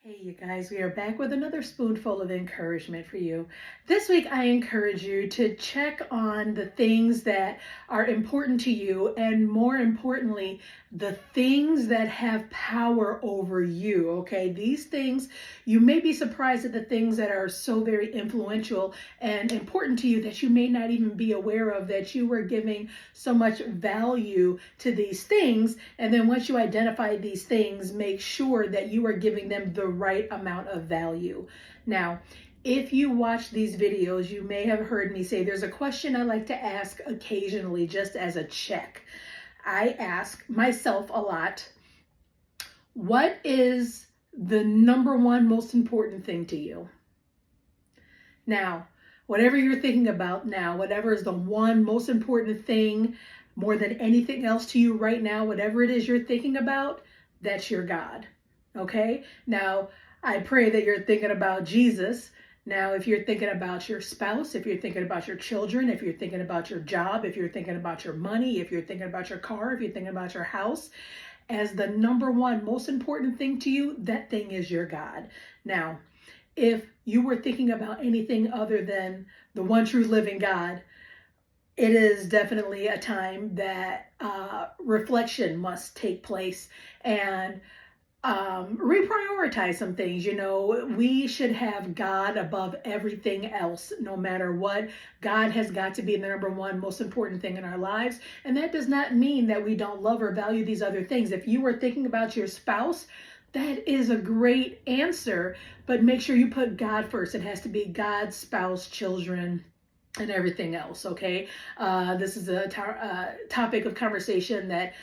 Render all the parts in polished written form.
Hey, you guys, we are back with another spoonful of encouragement for you. This week, I encourage you to check on the things that are important to you, and more importantly, the things that have power over you. Okay, these things, you may be surprised at the things that are so very influential and important to you that you may not even be aware of, that you were giving so much value to these things. And then once you identify these things, make sure that you are giving them the right amount of value. Now, if you watch these videos, you may have heard me say there's a question I like to ask occasionally just as a check. I ask myself a lot, what is the number one most important thing to you? Now, whatever you're thinking about now, whatever is the one most important thing more than anything else to you right now, whatever it is you're thinking about, that's your God. Okay? Now, I pray that you're thinking about Jesus. Now, if you're thinking about your spouse, if you're thinking about your children, if you're thinking about your job, if you're thinking about your money, if you're thinking about your car, if you're thinking about your house, as the number one most important thing to you, that thing is your God. Now, if you were thinking about anything other than the one true living God, it is definitely a time that reflection must take place and reprioritize some things. You know, we should have God above everything else, no matter what. God has got to be the number one most important thing in our lives. And that does not mean that we don't love or value these other things. If you were thinking about your spouse, that is a great answer, but make sure you put God first. It has to be God, spouse, children, and everything else. Okay. This is a topic of conversation that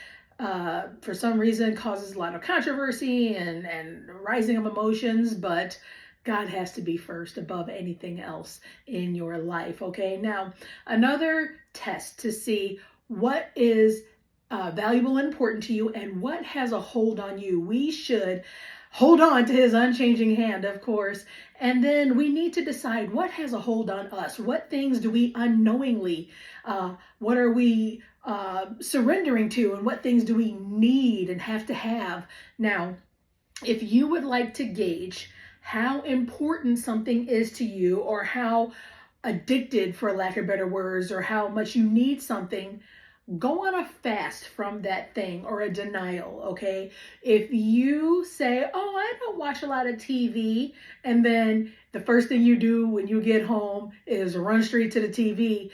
for some reason causes a lot of controversy and rising of emotions, but God has to be first above anything else in your life. Okay. Now, another test to see what is valuable and important to you and what has a hold on you. We should hold on to his unchanging hand, of course. And then we need to decide what has a hold on us. What things do we unknowingly, what are we surrendering to, and what things do we need and have to have? Now, if you would like to gauge how important something is to you, or how addicted, for lack of better words, or how much you need something, go on a fast from that thing, or a denial. Okay, if you say, oh, I don't watch a lot of TV, and then the first thing you do when you get home is run straight to the TV,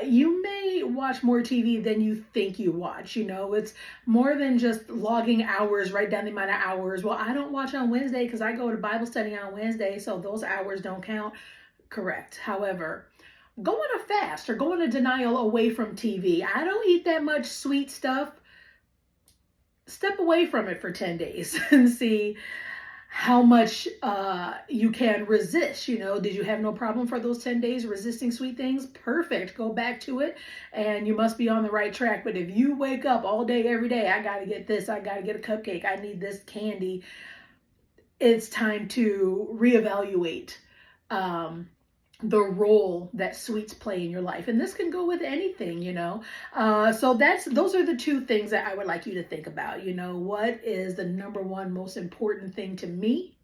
you may watch more TV than you think you watch. You know, it's more than just logging hours, write down the amount of hours. Well, I don't watch on Wednesday because I go to Bible study on Wednesday, so those hours don't count. Correct. However, go on a fast or go on a denial away from TV. I don't eat that much sweet stuff. Step away from it for 10 days and see how much you can resist. You know, did you have no problem for those 10 days resisting sweet things? Perfect. Go back to it and you must be on the right track. But if you wake up all day, every day, I got to get this, I got to get a cupcake, I need this candy, it's time to reevaluate the role that sweets play in your life. And this can go with anything, you know. So those are the two things that I would like you to think about. You know, what is the number one most important thing to me?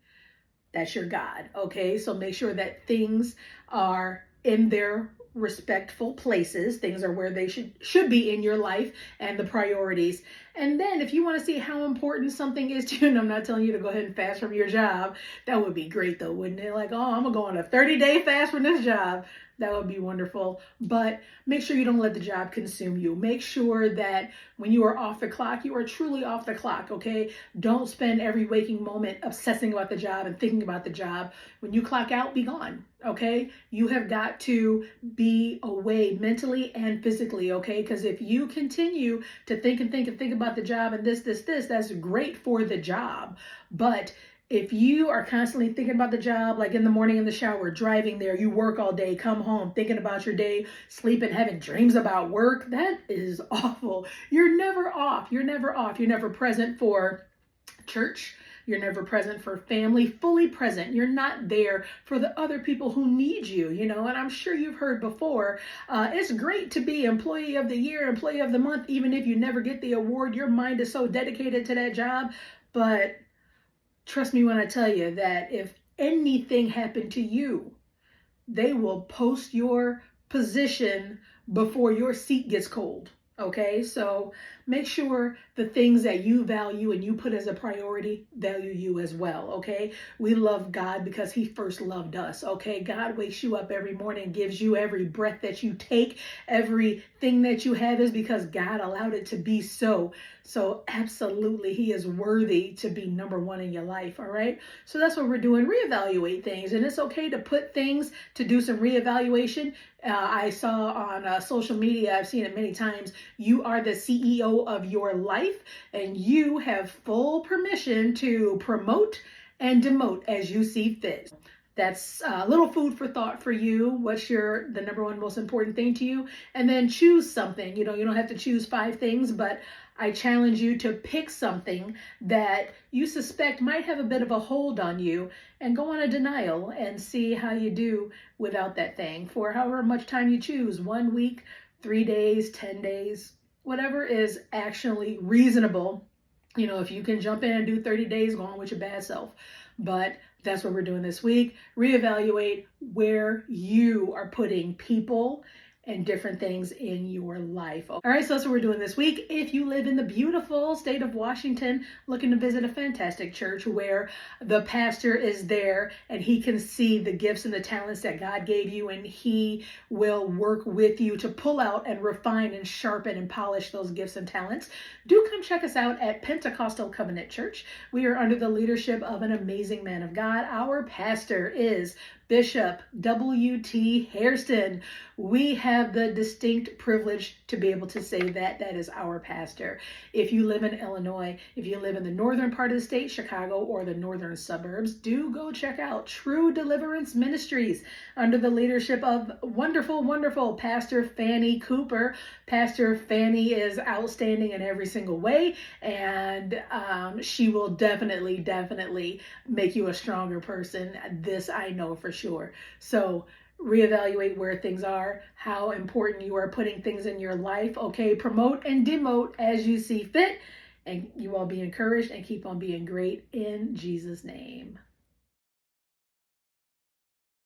That's your God. Okay. So make sure that things are in their respectful places. Things are where they should be in your life, and the priorities. And then if you want to see how important something is to you, and I'm not telling you to go ahead and fast from your job, that would be great though, wouldn't it? Like, oh, I'm gonna go on a 30-day fast from this job. That would be wonderful. But make sure you don't let the job consume you. Make sure that when you are off the clock, you are truly off the clock, okay? Don't spend every waking moment obsessing about the job and thinking about the job. When you clock out, be gone, okay? You have got to be away mentally and physically, okay? Because if you continue to think and think about the job and this, that's great for the job. But if you are constantly thinking about the job, like in the morning in the shower, driving there, you work all day, come home, thinking about your day, sleeping, having dreams about work, that is awful. You're never off. You're never off. You're never present for church. You're never present for family, fully present. You're not there for the other people who need you, you know, and I'm sure you've heard before, it's great to be employee of the year, employee of the month, even if you never get the award. Your mind is so dedicated to that job, but trust me when I tell you that if anything happened to you, they will post your position before your seat gets cold. Okay, so make sure the things that you value and you put as a priority value you as well. Okay, we love God because He first loved us. Okay, God wakes you up every morning, gives you every breath that you take, everything that you have is because God allowed it to be so. So, absolutely, He is worthy to be number one in your life. All right, so that's what we're doing, reevaluate things, and it's okay to put things to do some reevaluation. I saw on social media, I've seen it many times, you are the CEO of your life and you have full permission to promote and demote as you see fit. That's a little food for thought for you. What's the number one most important thing to you? And then choose something. You don't have to choose 5 things, but I challenge you to pick something that you suspect might have a bit of a hold on you and go on a denial and see how you do without that thing for however much time you choose, 1 week, 3 days, 10 days, whatever is actually reasonable. If you can jump in and do 30 days, go on with your bad self. But that's what we're doing this week. Reevaluate where you are putting people and different things in your life. All right, so that's what we're doing this week. If you live in the beautiful state of Washington, looking to visit a fantastic church where the pastor is there and he can see the gifts and the talents that God gave you, and he will work with you to pull out and refine and sharpen and polish those gifts and talents, do come check us out at Pentecostal Covenant Church. We are under the leadership of an amazing man of God. Our pastor is Bishop W.T. Hairston. We have the distinct privilege to be able to say that is our pastor. If you live in Illinois, if you live in the northern part of the state, Chicago, or the northern suburbs, do go check out True Deliverance Ministries under the leadership of wonderful, wonderful Pastor Fanny Cooper. Pastor Fanny is outstanding in every single way, and she will definitely make you a stronger person. This I know for sure. So reevaluate where things are, how important you are putting things in your life. Okay, promote and demote as you see fit, and you all be encouraged and keep on being great in Jesus' name.